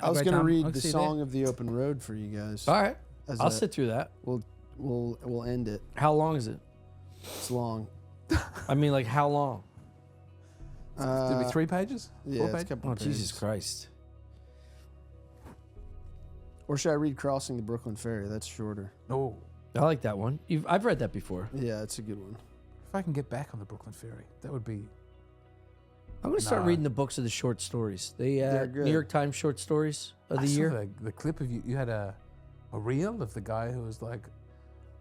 I was going to read the Song of the Open Road for you guys. All right. I'll sit through that. We'll end it. How long is it? It's long. I mean, like, how long? Did it be 3 pages? Yeah, 4 it's a pages? couple Oh, pages. Jesus Christ. Or should I read Crossing the Brooklyn Ferry? That's shorter. Oh. I like that one. I've read that before. Yeah, it's a good one. If I can get back on the Brooklyn Ferry, that would be... I'm going to start reading the books of the short stories. The New York Times short stories of the year. I saw the clip of you had a reel of the guy who was like,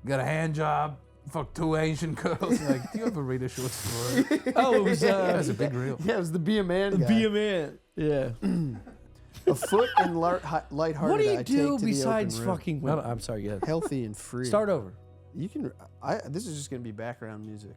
got a hand job, fucked 2 Asian girls. Like, do you ever read a short story? Oh, it was... That was a big reel. Yeah, it was the Be a Man guy. Be a Man. Yeah. Afoot and lighthearted. What do you I do take to besides the open road. fucking... No, I'm sorry, yeah. Healthy and free. Start over. You can. This is just going to be background music.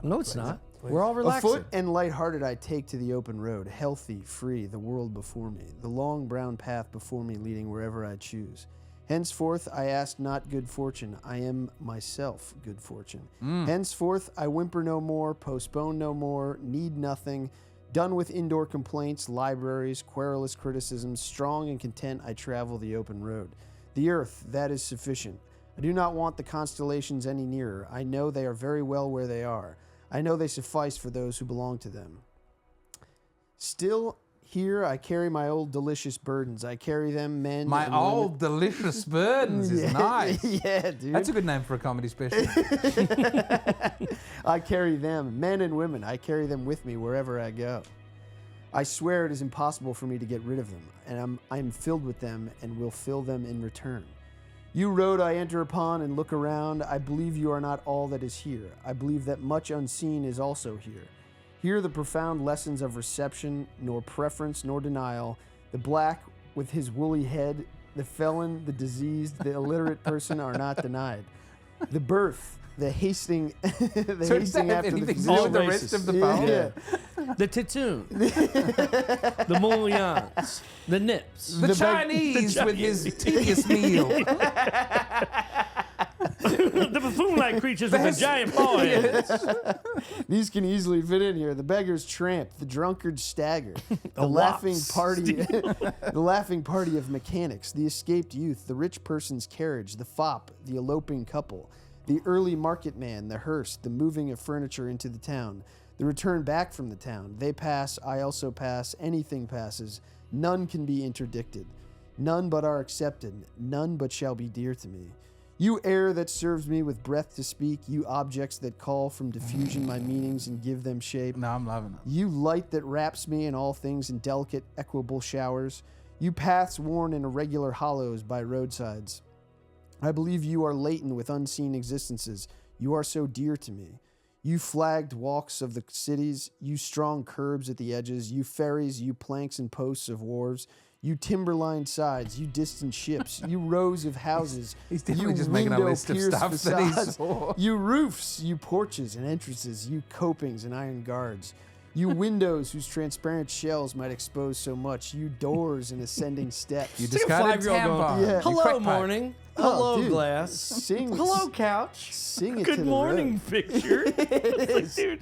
No, it's not. We're all relaxing. Afoot and lighthearted I take to the open road, healthy, free, the world before me, the long brown path before me leading wherever I choose. Henceforth I ask not good fortune, I am myself good fortune. Henceforth I whimper no more, postpone no more, need nothing, done with indoor complaints, libraries, querulous criticisms, strong and content I travel the open road. The earth, that is sufficient. I do not want the constellations any nearer. I know they are very well where they are. I know they suffice for those who belong to them. Still, here I carry my old delicious burdens. I carry them, men. My and old delicious burdens is nice. Yeah, dude. That's a good name for a comedy special. I carry them, men and women. I carry them with me wherever I go. I swear it is impossible for me to get rid of them, and I'm filled with them and will fill them in return. You road I enter upon and look around, I believe you are not all that is here. I believe that much unseen is also here. Here the profound lessons of reception, nor preference nor denial, the black with his woolly head, the felon, the diseased, the illiterate person are not denied. The birth, the hasting, So does that have anything to do with the rest of the poem? Yeah. The Titoon. The Molians. The Nips. The Chinese with his tedious meal. The buffoon-like creatures with the giant foreheads. These can easily fit in here. The beggar's tramp, the drunkard stagger, the wops laughing party, the laughing party of mechanics, the escaped youth, the rich person's carriage, the fop, the eloping couple, the early market man, the hearse, the moving of furniture into the town, the return back from the town. They pass, I also pass, anything passes. None can be interdicted. None but are accepted. None but shall be dear to me. You air that serves me with breath to speak, you objects that call from diffusion my meanings and give them shape. No, I'm loving it. You light that wraps me in all things in delicate, equable showers. You paths worn in irregular hollows by roadsides. I believe you are latent with unseen existences. You are so dear to me. You flagged walks of the cities, you strong curbs at the edges, you ferries, you planks and posts of wharves, you timber-lined sides, you distant ships, you rows of houses, He's definitely you just making a list of window-pierced stuff that he facades, saw. you roofs, you porches and entrances, you copings and iron guards, you windows whose transparent shells might expose so much, you doors and ascending steps. You It's like a discarded 5-year-old tampon. going, Yeah. You hello, crack pipe. morning. Oh, Hello, dude. glass. Sing, Hello, couch. sing it Good to the morning, road. picture. It's like, dude,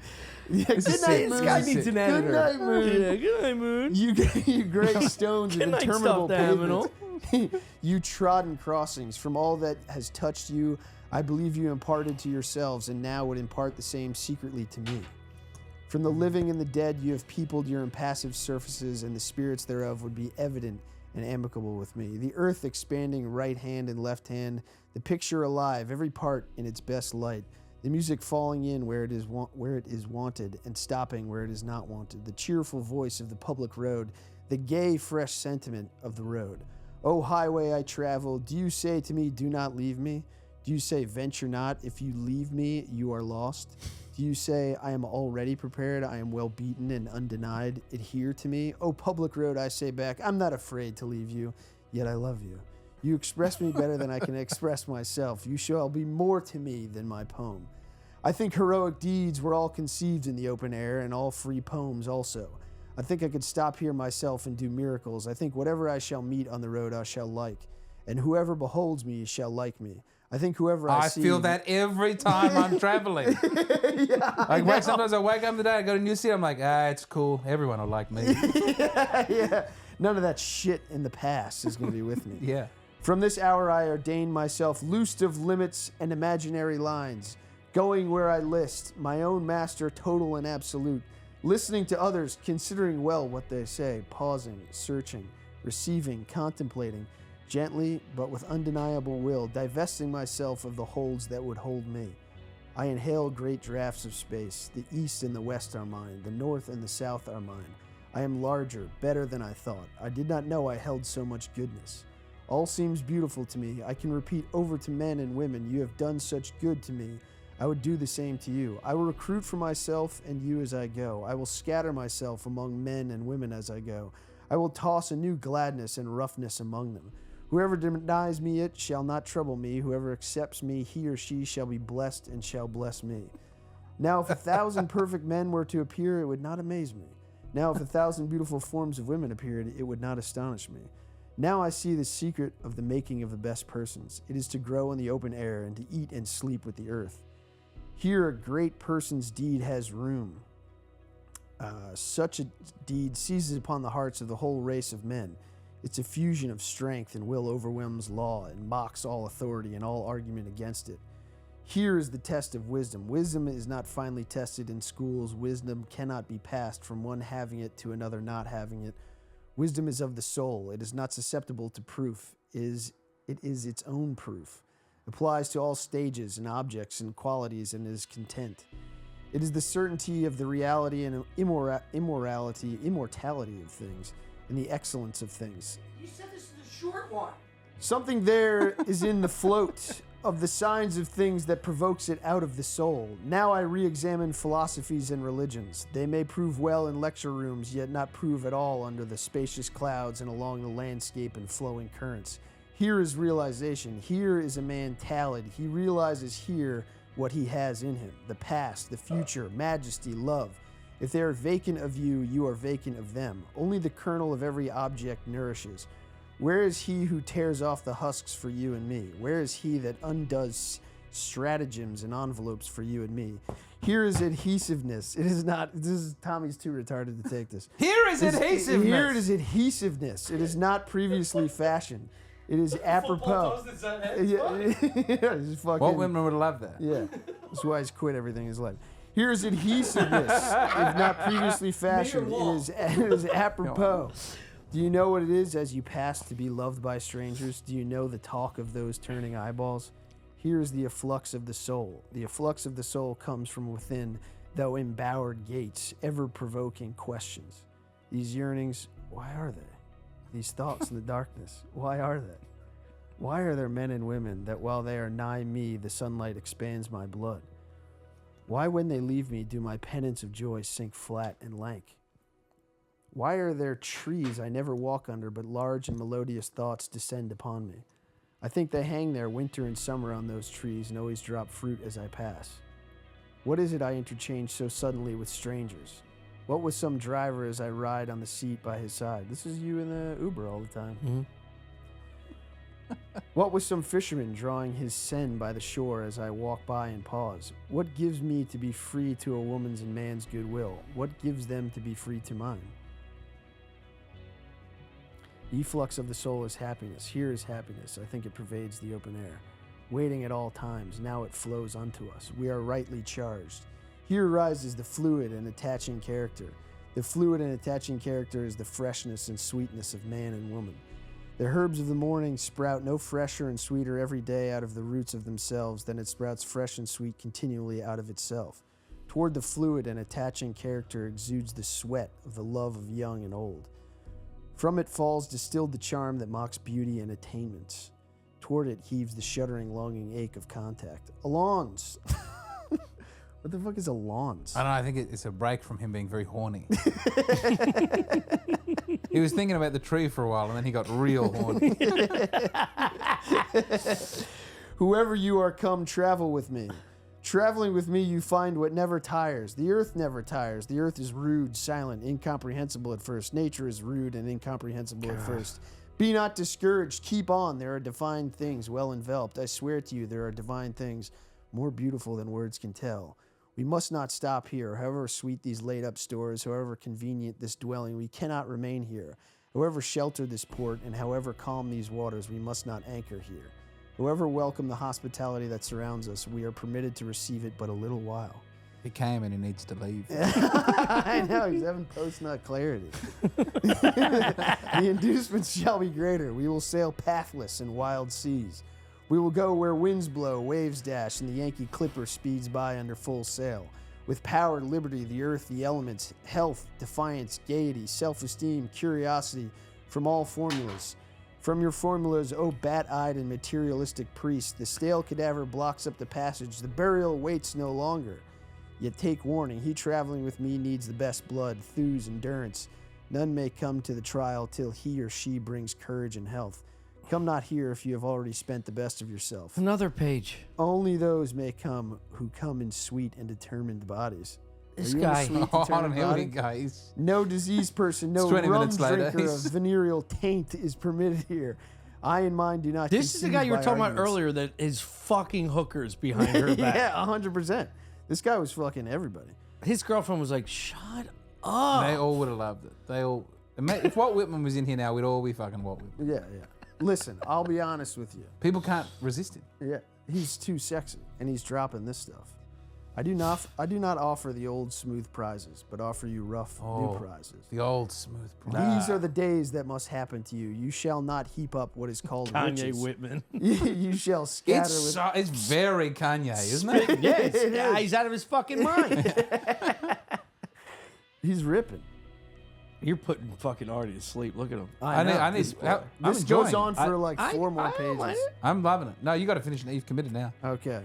Yeah, good is night, sick. this moon. guy needs an editor. Good night, moon. Yeah, good night, moon. You gray stones of Good night, interminable stuffed animal. pavements. You trodden crossings. From all that has touched you, I believe you imparted to yourselves, and now would impart the same secretly to me. From the living and the dead, you have peopled your impassive surfaces, and the spirits thereof would be evident and amicable with me. The earth expanding right hand and left hand, the picture alive, every part in its best light. The music falling in where it is wanted and stopping where it is not wanted. The cheerful voice of the public road, the gay, fresh sentiment of the road. O highway I travel, do you say to me, do not leave me? Do you say, venture not, if you leave me, you are lost? Do you say, I am already prepared, I am well beaten and undenied, adhere to me? O public road, I say back, I'm not afraid to leave you, yet I love you. You express me better than I can express myself. You shall be more to me than my poem. I think heroic deeds were all conceived in the open air, and all free poems also. I think I could stop here myself and do miracles. I think whatever I shall meet on the road I shall like, and whoever beholds me shall like me. I think whoever I see... I feel that every time I'm traveling. Sometimes I wake up today, I go to New City, I'm like, it's cool. Everyone will like me. Yeah. None of that shit in the past is going to be with me. Yeah. From this hour I ordain myself loosed of limits and imaginary lines, going where I list, my own master total and absolute, listening to others, considering well what they say, pausing, searching, receiving, contemplating, gently but with undeniable will, divesting myself of the holds that would hold me. I inhale great draughts of space. The east and the west are mine. The north and the south are mine. I am larger, better than I thought. I did not know I held so much goodness. All seems beautiful to me. I can repeat over to men and women, you have done such good to me. I would do the same to you. I will recruit for myself and you as I go. I will scatter myself among men and women as I go. I will toss a new gladness and roughness among them. Whoever denies me it shall not trouble me. Whoever accepts me, he or she shall be blessed and shall bless me. Now, if 1,000 perfect men were to appear, it would not amaze me. Now, if 1,000 beautiful forms of women appeared, it would not astonish me. Now I see the secret of the making of the best persons. It is to grow in the open air and to eat and sleep with the earth. Here a great person's deed has room. Such a deed seizes upon the hearts of the whole race of men. Its effusion of strength and will overwhelms law and mocks all authority and all argument against it. Here is the test of wisdom. Wisdom is not finely tested in schools. Wisdom cannot be passed from one having it to another not having it. Wisdom is of the soul. It is not susceptible to proof. It is its own proof. It applies to all stages and objects and qualities and is content. It is the certainty of the reality and immortality of things and the excellence of things. You said this is a short one. Something there is in the float of the signs of things that provokes it out of the soul. Now I re-examine philosophies and religions. They may prove well in lecture rooms, yet not prove at all under the spacious clouds and along the landscape and flowing currents. Here is realization. Here is a man tallied. He realizes here what he has in him. The past, the future, majesty, love. If they are vacant of you, you are vacant of them. Only the kernel of every object nourishes. Where is he who tears off the husks for you and me? Where is he that undoes stratagems and envelopes for you and me? Here is adhesiveness. It is not, Tommy's too retarded to take this. Here is adhesiveness. Here it is adhesiveness. It is not previously fashioned. It is apropos. What women would love that? Yeah. That's why he's quit everything in his life. Here is adhesiveness. If not previously fashioned. It is apropos. Do you know what it is as you pass to be loved by strangers? Do you know the talk of those turning eyeballs? Here is the efflux of the soul. The efflux of the soul comes from within, though embowered gates, ever-provoking questions. These yearnings, why are they? These thoughts in the darkness, why are they? Why are there men and women that while they are nigh me, the sunlight expands my blood? Why when they leave me do my pennants of joy sink flat and lank? Why are there trees I never walk under, but large and melodious thoughts descend upon me? I think they hang there winter and summer on those trees and always drop fruit as I pass. What is it I interchange so suddenly with strangers? What was some driver as I ride on the seat by his side? This is you in the Uber all the time. Mm-hmm. What was some fisherman drawing his seine by the shore as I walk by and pause? What gives me to be free to a woman's and man's goodwill? What gives them to be free to mine? The efflux of the soul is happiness. Here is happiness. I think it pervades the open air. Waiting at all times, now it flows unto us. We are rightly charged. Here rises the fluid and attaching character. The fluid and attaching character is the freshness and sweetness of man and woman. The herbs of the morning sprout no fresher and sweeter every day out of the roots of themselves than it sprouts fresh and sweet continually out of itself. Toward the fluid and attaching character exudes the sweat of the love of young and old. From it falls distilled the charm that mocks beauty and attainments. Toward it heaves the shuddering, longing ache of contact. Alons! What the fuck is Alons? I don't know, I think it's a break from him being very horny. He was thinking about the tree for a while and then he got real horny. Whoever you are come, travel with me. Traveling with me, you find what never tires. The earth never tires. The earth is rude, silent, incomprehensible at first. Nature is rude and incomprehensible at first. Be not discouraged. Keep on. There are divine things well enveloped. I swear to you, there are divine things more beautiful than words can tell. We must not stop here. However sweet these laid-up stores, however convenient this dwelling, we cannot remain here. However sheltered this port and however calm these waters, we must not anchor here. However welcome the hospitality that surrounds us, we are permitted to receive it but a little while. He came and he needs to leave. I know, he's having post-nut clarity. The inducements shall be greater. We will sail pathless in wild seas. We will go where winds blow, waves dash, and the Yankee Clipper speeds by under full sail. With power, liberty, the earth, the elements, health, defiance, gaiety, self-esteem, curiosity, from all formulas. From your formulas, O bat-eyed and materialistic priest, the stale cadaver blocks up the passage. The burial waits no longer. Yet take warning, he traveling with me needs the best blood, thews, endurance. None may come to the trial till he or she brings courage and health. Come not here if you have already spent the best of yourself. Another page. Only those may come who come in sweet and determined bodies. This guy. Guys. No diseased person, no rum drinker of venereal taint is permitted here. I and mine do not. This is the guy you were talking about earlier that is fucking hookers behind her back. Yeah, 100%. This guy was fucking everybody. His girlfriend was like, shut up. They all would have loved it. They all. If Walt Whitman was in here now, we'd all be fucking Walt Whitman. Yeah, yeah. Listen, I'll be honest with you. People can't resist him. Yeah, he's too sexy, and he's dropping this stuff. I do not offer the old smooth prizes, but offer you rough new prizes. The old smooth prizes. These are the days that must happen to you. You shall not heap up what is called Kanye riches. Whitman. You shall scatter with... It's very Kanye, isn't it? Yes. He's out of his fucking mind. He's ripping. You're putting fucking Artie to sleep. Look at him. This goes on for like 4 more pages. I'm loving it. No, you got to finish it. You've committed now. Okay.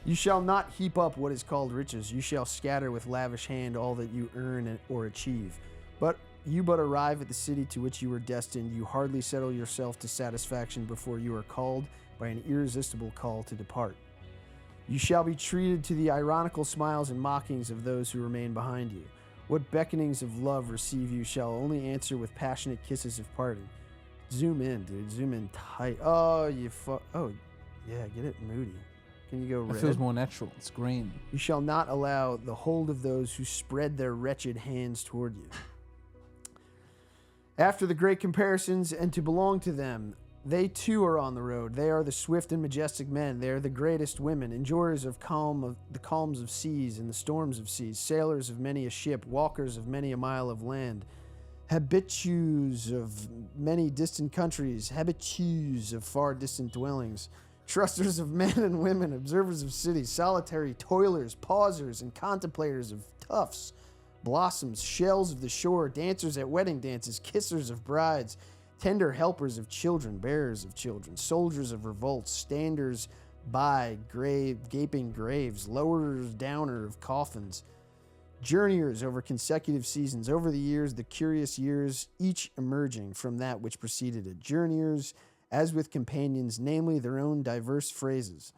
You shall not heap up what is called riches. You shall scatter with lavish hand all that you earn or achieve. But you arrive at the city to which you were destined. You hardly settle yourself to satisfaction before you are called by an irresistible call to depart. You shall be treated to the ironical smiles and mockings of those who remain behind you. What beckonings of love receive you shall only answer with passionate kisses of parting. Zoom in, dude. Zoom in tight. Oh, oh, yeah, get it moody. Can you go red? It feels more natural. It's green. You shall not allow the hold of those who spread their wretched hands toward you. After the great comparisons, and to belong to them, they too are on the road. They are the swift and majestic men. They are the greatest women, enjoyers of the calms of seas and the storms of seas, sailors of many a ship, walkers of many a mile of land, habitues of many distant countries, habitues of far distant dwellings, trusters of men and women, observers of cities, solitary toilers, pausers, and contemplators of tufts, blossoms, shells of the shore, dancers at wedding dances, kissers of brides, tender helpers of children, bearers of children, soldiers of revolts, standers by gaping graves, lowerers downer of coffins, journeyers over consecutive seasons, over the years, the curious years, each emerging from that which preceded it. Journeyers, as with companions, namely their own diverse phrases.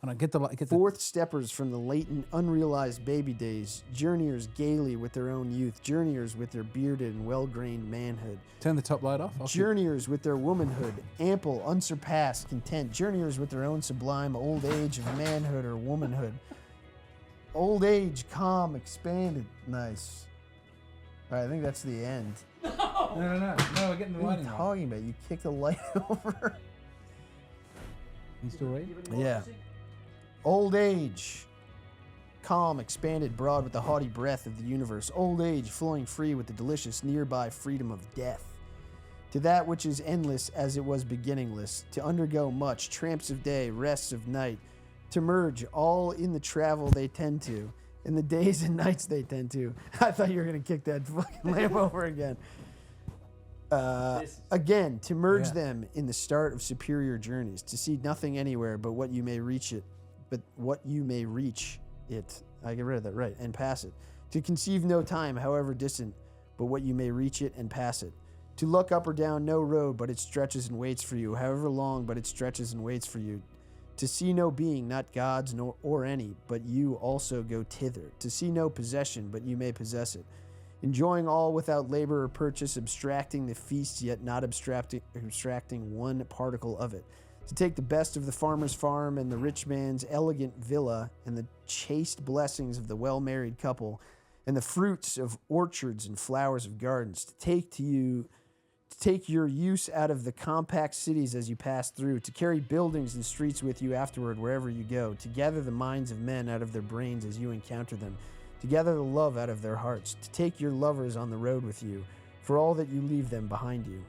Fourth steppers from the latent, unrealized baby days, journeyers gaily with their own youth, journeyers with their bearded and well-grained manhood. Turn the top light off. Journeyers with their womanhood, ample, unsurpassed, content, journeyers with their own sublime old age of manhood or womanhood. Old age, calm, expanded. Nice. All right, I think that's the end. No, we're getting the What are lighting you on. talking about? You kicked the light over. You still reading? Yeah. Old age. Calm, expanded, broad with the haughty breath of the universe. Old age, flowing free with the delicious nearby freedom of death. To that which is endless as it was beginningless. To undergo much, tramps of day, rests of night. To merge all in the travel they tend to. In the days and nights they tend to. I thought you were going to kick that fucking lamp over again. Again, to merge them in the start of superior journeys, to see nothing anywhere but what you may reach it, I get rid of that, right, and pass it. To conceive no time, however distant, but what you may reach it and pass it. To look up or down no road, but it stretches and waits for you, however long, but it stretches and waits for you. To see no being, not God's or any, but you also go thither. To see no possession, but you may possess it. Enjoying all without labor or purchase, abstracting the feast, yet not abstracting one particle of it. To take the best of the farmer's farm and the rich man's elegant villa and the chaste blessings of the well-married couple and the fruits of orchards and flowers of gardens. To take your use out of the compact cities as you pass through, to carry buildings and streets with you afterward wherever you go, to gather the minds of men out of their brains as you encounter them, to gather the love out of their hearts, to take your lovers on the road with you, for all that you leave them behind you.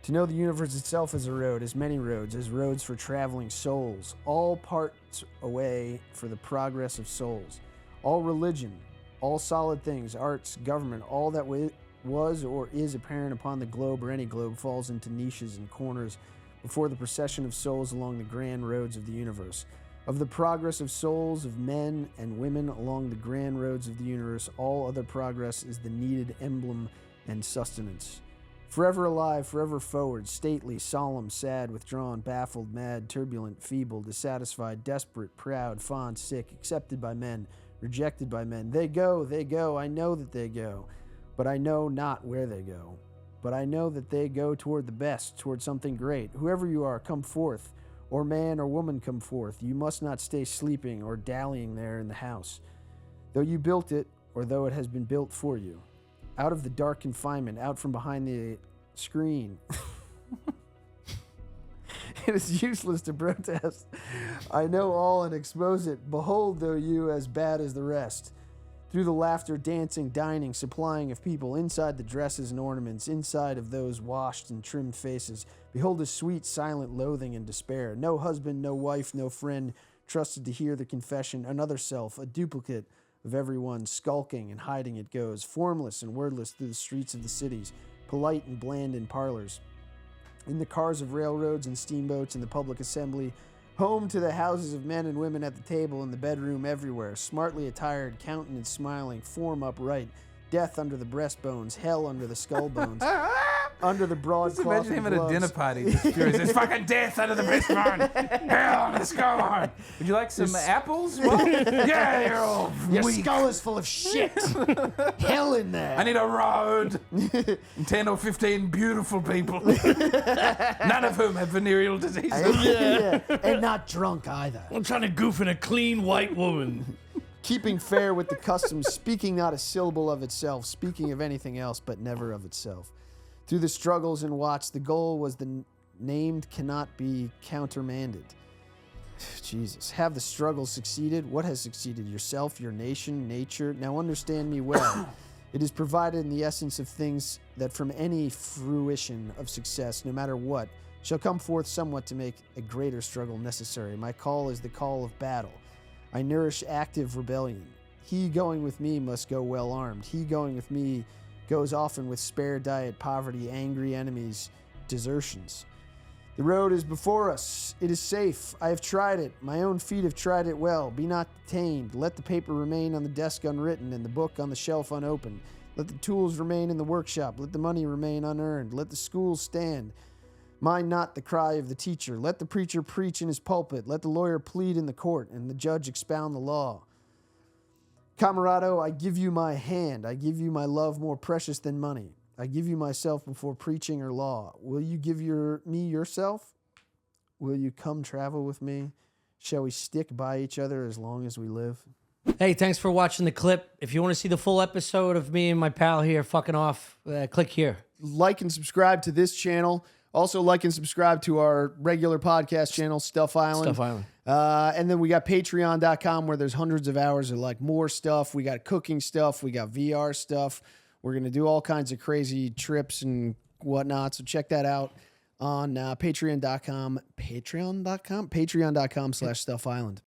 To know the universe itself as a road, as many roads, as roads for traveling souls, all parts away for the progress of souls, all religion, all solid things, arts, government, all that was or is apparent upon the globe or any globe falls into niches and corners before the procession of souls along the grand roads of the universe. Of the progress of souls, of men and women along the grand roads of the universe, all other progress is the needed emblem and sustenance. Forever alive, forever forward, stately, solemn, sad, withdrawn, baffled, mad, turbulent, feeble, dissatisfied, desperate, proud, fond, sick, accepted by men, rejected by men. They go, I know that they go, but I know not where they go. But I know that they go toward the best, toward something great. Whoever you are, come forth, or man or woman come forth. You must not stay sleeping or dallying there in the house, though you built it, or though it has been built for you. Out of the dark confinement, out from behind the screen. It is useless to protest. I know all and expose it. Behold, though you as bad as the rest. Through the laughter, dancing, dining, supplying of people, inside the dresses and ornaments, inside of those washed and trimmed faces, behold a sweet, silent loathing and despair. No husband, no wife, no friend, trusted to hear the confession. Another self, a duplicate of everyone, skulking and hiding it goes, formless and wordless through the streets of the cities, polite and bland in parlors, in the cars of railroads and steamboats, in the public assembly, home to the houses of men and women at the table, in the bedroom, everywhere, smartly attired, countenance smiling, form upright, death under the breastbones, hell under the skull bones, under the broad cloth imagine him and at a gloves. dinner party. It's fucking death under the breastbone, hell under the skull bone. Would you like some apples? What? Yeah, you're all Your weak. skull is full of shit. Hell in there. I need a road. 10 or 15 beautiful people. None of whom have venereal disease. Yeah. And not drunk either. I'm trying to goof in a clean white woman. Keeping fair with the customs, speaking not a syllable of itself, speaking of anything else, but never of itself. Through the struggles and watch, the goal was the named cannot be countermanded. Jesus. Have the struggle succeeded? What has succeeded? Yourself, your nation, nature? Now understand me well. It is provided in the essence of things that from any fruition of success, no matter what, shall come forth somewhat to make a greater struggle necessary. My call is the call of battle. I nourish active rebellion. He going with me must go well armed. He going with me goes often with spare diet, poverty, angry enemies, desertions. The road is before us. It is safe. I have tried it. My own feet have tried it well. Be not detained. Let the paper remain on the desk unwritten and the book on the shelf unopened. Let the tools remain in the workshop. Let the money remain unearned. Let the schools stand. Mind not the cry of the teacher. Let the preacher preach in his pulpit. Let the lawyer plead in the court and the judge expound the law. Camarado, I give you my hand. I give you my love more precious than money. I give you myself before preaching or law. Will you give me yourself? Will you come travel with me? Shall we stick by each other as long as we live? Hey, thanks for watching the clip. If you want to see the full episode of me and my pal here fucking off, click here. Like and subscribe to this channel. Also, like and subscribe to our regular podcast channel, Stuff Island. Stuff Island. And then we got patreon.com where there's hundreds of hours of like more stuff. We got cooking stuff. We got VR stuff. We're going to do all kinds of crazy trips and whatnot. So check that out on patreon.com/Stuff Island.